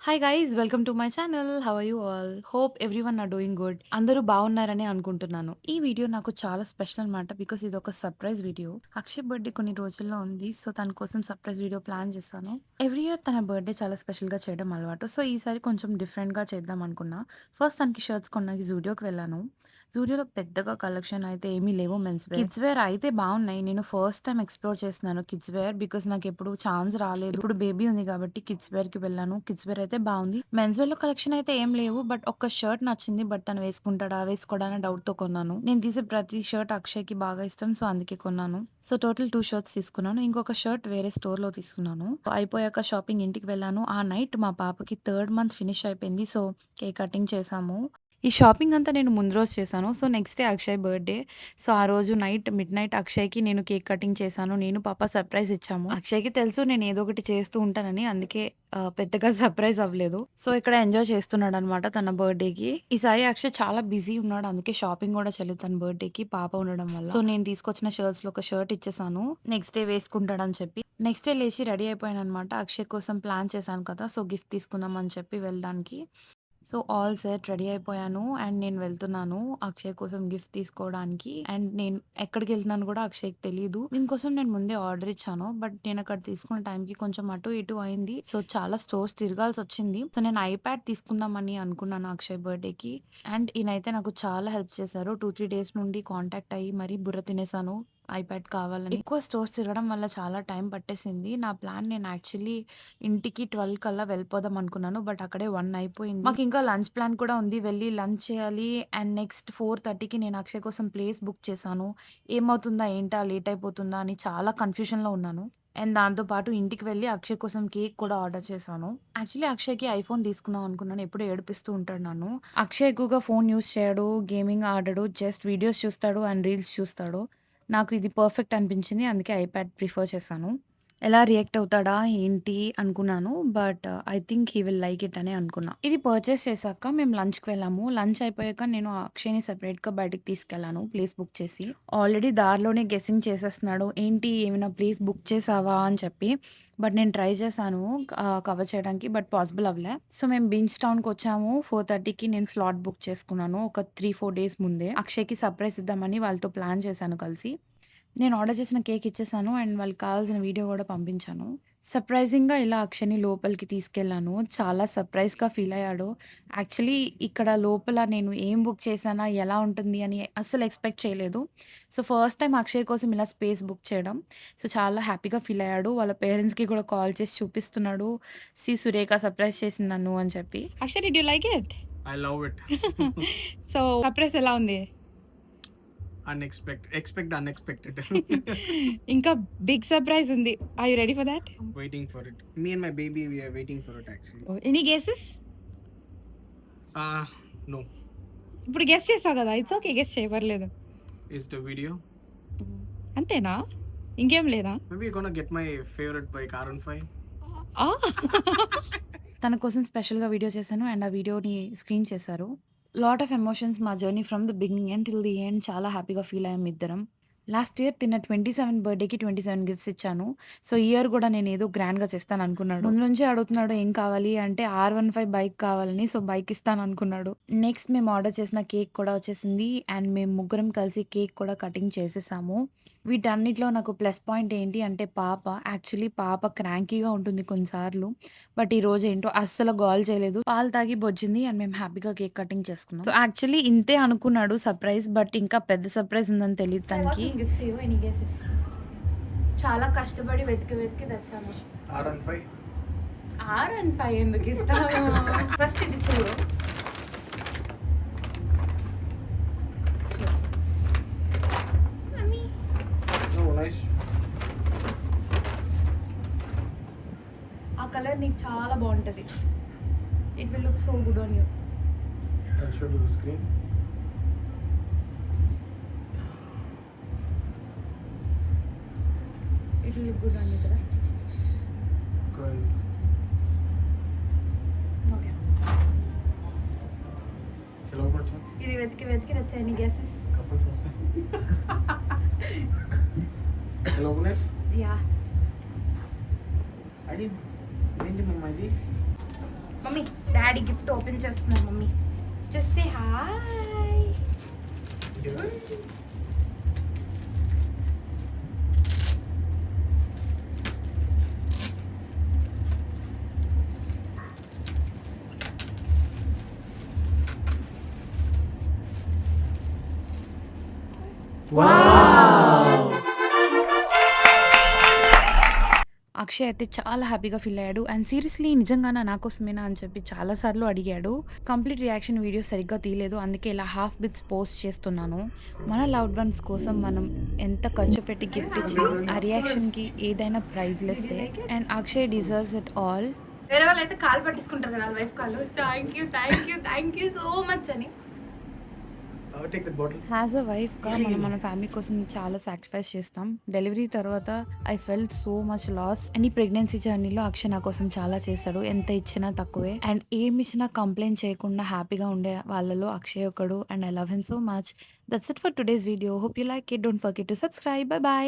Hi guys welcome to my channel. How are you all? Hope everyone are doing good. అందరూ బాగున్నారని అనుకుంటున్నాను. ఈ video నాకు చాలా స్పెషల్ అనమాట. బికాస్ ఇది ఒక సర్ప్రైజ్ వీడియో. అక్షయ్ బర్త్డే కొన్ని రోజుల్లో ఉంది. సో తన కోసం సర్ప్రైజ్ వీడియో ప్లాన్ చేశాను. ఎవ్రీ ఇయర్ తన బర్త్డే చాలా స్పెషల్ గా చేయడం అలవాటు. సో ఈసారి కొంచెం డిఫరెంట్ గా చేద్దాం అనుకున్నా. ఫస్ట్ తనకి షర్ట్స్ కొన్నాకి జూడియోకి వెళ్ళాను. జూడియోలో పెద్దగా కలెక్షన్ అయితే ఏమీ లేవు మెన్స్ వేర్. కిడ్స్ వేర్ అయితే బాగున్నాయి. నేను ఫస్ట్ టైం ఎక్స్ప్లోర్ చేస్తున్నాను కిడ్స్ వేర్. బికాస్ నాకు ఎప్పుడు ఛాన్స్ రాలేదు. ఇప్పుడు బేబీ ఉంది కాబట్టి కిడ్స్ వేర్ కి వెళ్ళాను. కిడ్స్ వేర్ అయితే బాగుంది. మెన్స్ వేర్ లో కలెక్షన్ అయితే ఏం లేవు. బట్ ఒక్క షర్ట్ నచ్చింది. బట్ తను వేసుకుంటాడా వేసుకోడా అనే డౌట్ తో కొన్నాను. నేను తీసే ప్రతి షర్ట్ అక్షయ్ కి బాగా ఇష్టం. సో అందుకే కొన్నాను. సో టోటల్ 2 షర్ట్స్ తీసుకున్నాను. ఇంకొక షర్ట్ వేరే స్టోర్ లో తీసుకున్నాను. అయిపోయాక షాపింగ్ ఇంటికి వెళ్ళాను. ఆ నైట్ మా పాపకి థర్డ్ మంత్ ఫినిష్ అయిపోయింది. సో కేక్ కటింగ్ చేసాము. ఈ షాపింగ్ అంతా నేను ముందు రోజు చేశాను. So next day Akshay birthday. So ఆ రోజు మిడ్‌నైట్ అక్షయ్‌కి నేను కేక్ కటింగ్ చేశాను. నేను, పాప సర్ప్రైజ్ ఇచ్చాము. అక్షయ్‌కి తెలుసు నేను ఏదో ఒకటి చేస్తూ ఉంటానని. అందుకే పెద్దగా సర్ప్రైజ్ అవ్వలేదు. సో ఇక్కడ ఎంజాయ్ చేస్తున్నాడనమాట తన బర్త్‌డేకి. ఈసారి అక్షయ్ చాలా బిజీ ఉన్నాడు. అందుకే షాపింగ్ కూడా చేయలేదు తన బర్త్‌డేకి పాప ఉండడం వల్ల. సో నేను తీసుకొచ్చిన షర్ట్స్‌లో ఒక షర్ట్ ఇచ్చేసాను. నెక్స్ట్ డే వేసుకుంటాడని చెప్పి. నెక్స్ట్ డే లేచి రెడీ అయిపోయాననమాట. అక్షయ్ కోసం ప్లాన్ చేశాను కదా! సో గిఫ్ట్ తీసుకుందాం అని చెప్పి వెళ్ళడానికి. సో ఆల్ సెట్ రెడీ అయిపోయాను. అండ్ నేను వెళ్తున్నాను అక్షయ్ కోసం గిఫ్ట్ తీసుకోవడానికి. అండ్ నేను ఎక్కడికెళ్తున్నానో కూడా అక్షయ్‌కి తెలీదు. దీనికోసం నేను ముందే ఆర్డర్ ఇచ్చాను. బట్ నేను అక్కడ తీసుకున్న టైంకి కొంచెం అటు ఇటు అయింది. సో చాలా స్టోర్స్ తిరగాల్సొచ్చింది. సో నేను ఐప్యాడ్ తీసుకుందామని అనుకున్నాను అక్షయ్ బర్త్‌డేకి. అండ్ ఈయనైతే నాకు చాలా హెల్ప్ చేశారు. 2, 3 డేస్ నుండి కాంటాక్ట్ అయ్యి మరీ బుర్ర తినేసాను ఐప్యాడ్ కావాలని. ఎక్కువ స్టోర్స్ తిరగడం వల్ల చాలా టైం పట్టేసింది. నా ప్లాన్ నేను యాక్చువల్లీ ఇంటికి 12 కల్లా వెళ్ళిపోదాం అనుకున్నాను. బట్ అక్కడే 1 అయిపోయింది. మాకింకా లంచ్ ప్లాన్ కూడా ఉంది. వెళ్ళి లంచ్ చేయాలి. అండ్ నెక్స్ట్ 4:30కి నేను అక్షయ్ కోసం ప్లేస్ బుక్ చేశాను. ఏమవుతుందా? ఏంటా? లేట్ అయిపోతుందా? అని చాలా కన్‌ఫ్యూజన్‌లో ఉన్నాను. అండ్ దాంతో పాటు ఇంటికి వెళ్ళి అక్షయ్ కోసం కేక్ కూడా ఆర్డర్ చేశాను. యాక్చువల్లీ అక్షయ్‌కి ఐఫోన్ తీసుకుందాం అనుకున్నాను. ఎప్పుడూ ఏడిపిస్తూ ఉంటాడు నన్ను. అక్షయ్ ఎక్కువగా ఫోన్ యూజ్ చేయడు. గేమింగ్ ఆడడు. జస్ట్ వీడియోస్ చూస్తాడు అండ్ రీల్స్ చూస్తాడు. నాకు ఇది పర్ఫెక్ట్ అనిపించింది. అందుకే ఐప్యాడ్ ప్రిఫర్ చేశాను. ఎలా రియాక్ట్ అవుతాడా ఏంటి అనుకున్నాను. But I think he will like it అనే అనుకున్నా. ఇది పర్చేస్ చేశాక మేము లంచ్‌కి వెళ్ళాము. లంచ్ అయిపోయాక నేను అక్షయ్‌ని సెపరేట్‌గా బయటికి తీసుకెళ్ళాను ప్లేస్ బుక్ చేసి. ఆల్రెడీ దారిలోనే గెస్సింగ్ చేసేస్తున్నాడు. ఏంటి ఏమైనా ప్లేస్ బుక్ చేసావా అని చెప్పి. బట్ నేను ట్రై చేశాను కవర్ చేయడానికి. బట్ పాసిబుల్ అవ్వలే. సో మేము బీచ్ టౌన్‌కొచ్చాము. 4:30కి నేను స్లాట్ బుక్ చేసుకున్నాను. ఒక 3, 4 డేస్ ముందే. అక్షయ్‌కి సర్ప్రైజ్ ఇద్దామని వాళ్ళతో ప్లాన్ చేశాను కలిసి. నేను ఆర్డర్ చేసిన కేక్ ఇచ్చేసాను. అండ్ వాళ్ళకి కావాల్సిన వీడియో గూడా పంపించాను. సర్ప్రైజింగ్‌గా ఇలా అక్షయ్‌ని లోపలికి తీసుకెళ్ళాను. చాలా సర్ప్రైజ్‌గా ఫీల్ అయ్యాడు. యాక్చువల్లీ ఇక్కడ లోపల నేను ఏం బుక్ చేశానా, ఎలా ఉంటుంది అని అస్సలు ఎక్స్‌పెక్ట్ చేయలేదు. సో, ఫస్ట్ టైమ్ అక్షయ్ కోసం ఇలా స్పేస్ బుక్ చేయడం. సో, చాలా హ్యాపీగా ఫీల్ అయ్యాడు. వాళ్ళ పేరెంట్స్‌కి కూడా కాల్ చేసి చూపిస్తున్నాడు. సురేఖ సర్ప్రైజ్ చేసింది నన్ను అని చెప్పి. Akshay did you like it? I love it. So surprise ఎలా ఉంది? Expect the unexpected. ఇంకా బిగ్ సర్ప్రైజ్ ఉంది. Are you ready for that? I'm waiting for it. Me and my baby, we are waiting for it actually. Any guesses? No. ఇప్పుడు guess చేసావు కదా, it's okay, guess చేయి పర్లేదు. Is the video? అంతేనా? ఇంకేం లేదా? Maybe you're gonna get my favorite bike R15. ఆ! తన కోసం స్పెషల్‌గా వీడియో చేశాను. అండ్ ఆ వీడియోని స్క్రీన్ చేశారు. లాట్ ఆఫ్ ఎమోషన్స్ మా journey from the beginning and till the end. చాలా హ్యాపీగా ఫీల్ అయ్యాం ఇద్దరం. లాస్ట్ ఇయర్ తిన్న 27 బర్త్‌డేకి 27 గిఫ్ట్స్ ఇచ్చాను. సో, ఈ ఇయర్ గూడా నేనేదో గ్రాండ్‌గా చేస్తాననుకున్నాడు. ముందు నుంచే అడుగుతున్నాడు ఏం కావాలి అంటే R15 బైక్ కావాలని. సో, బైక్ ఇస్తాననుకున్నాడు. నెక్స్ట్ మేము ఆర్డర్ చేసిన కేక్ కూడా వచ్చేసింది. అండ్ మేము ముగ్గురం కలిసి కేక్ కూడా కటింగ్ చేసేసాము. వీటన్నిటిలో నాకు ప్లస్ పాయింట్ ఏంటి అంటే పాప. యాక్చువల్లీ పాప క్రాంకీగా ఉంటుంది కొన్నిసార్లు. బట్ ఈరోజు ఏంటో అస్సలు గోల చేయలేదు. పాలు తాగి బొజ్జింది. అండ్ మేము హ్యాపీగా కేక్ కటింగ్ చేసుకున్నాం. సో, యాక్చువల్లీ ఇంతే అనుకున్నాడు సర్ప్రైజ్. బట్ ఇంకా పెద్ద సర్ప్రైజ్ ఉందని తెలీదు తనకి. చాలా కష్టపడి వెతికి తెచ్చాము. R15. R15 ఎందుకు ఇస్తాము? ఫస్ట్ ఇది చూడు. Oh, nice. ఆ కలర్ నీకు చాలా బాగుంటది. It will look so good on you. I'll show you the screen. It will look good on you కదా. Because okay. hello, what's up? ఇది వెతికి తెచ్చా. నీ guesses? Couples also. Hello, Puneet. Yeah. I did. ఏంటి మమ్మ ఇది? Mummy daddy gift open చేస్తున్నారు mummy. Just say hi. Akshay అయితే చాలా హ్యాపీగా ఫీల్ అయ్యాడు. అండ్ సీరియస్లీ నిజంగానా నా కోసమేనా అని చెప్పి చాలా సార్లు అడిగాడు. కంప్లీట్ రియాక్షన్ వీడియో సరిగ్గా తీయలేదు. అందుకే ఇలా హాఫ్ బిట్స్ పోస్ట్ చేస్తున్నాను. మన లవ్డ్ వన్స్ కోసం మనం ఎంత ఖర్చు పెట్టి గిఫ్ట్ ఇచ్చినా ఆ రియాక్షన్‌కి ఏదైనా ప్రైజ్‌లెస్సే. And Akshay deserves it all. వేరే వాళ్ళు అయితే కాలు పట్టించుకుంటారు కదా వైఫ్ కాళ్ళు. థ్యాంక్ యూ సో మచ్ అని. I'll take the bottle. As a వైఫ్‌గా మనం మన ఫ్యామిలీ కోసం చాలా సాక్రిఫైస్ చేస్తాం. డెలివరీ తర్వాత I felt so much loss. And ఈ ప్రెగ్నెన్సీ జర్నీలో అక్షయ్ నా కోసం చాలా చేశాడు. ఎంత ఇచ్చినా తక్కువే. అండ్ ఏమి ఇచ్చినా కంప్లైంట్ చేయకుండా హ్యాపీగా ఉండే వాళ్ళలో అక్షయ్ ఒకడు. And I love him so much. That's it for today's video. Hope you like it. Don't forget to subscribe. By by.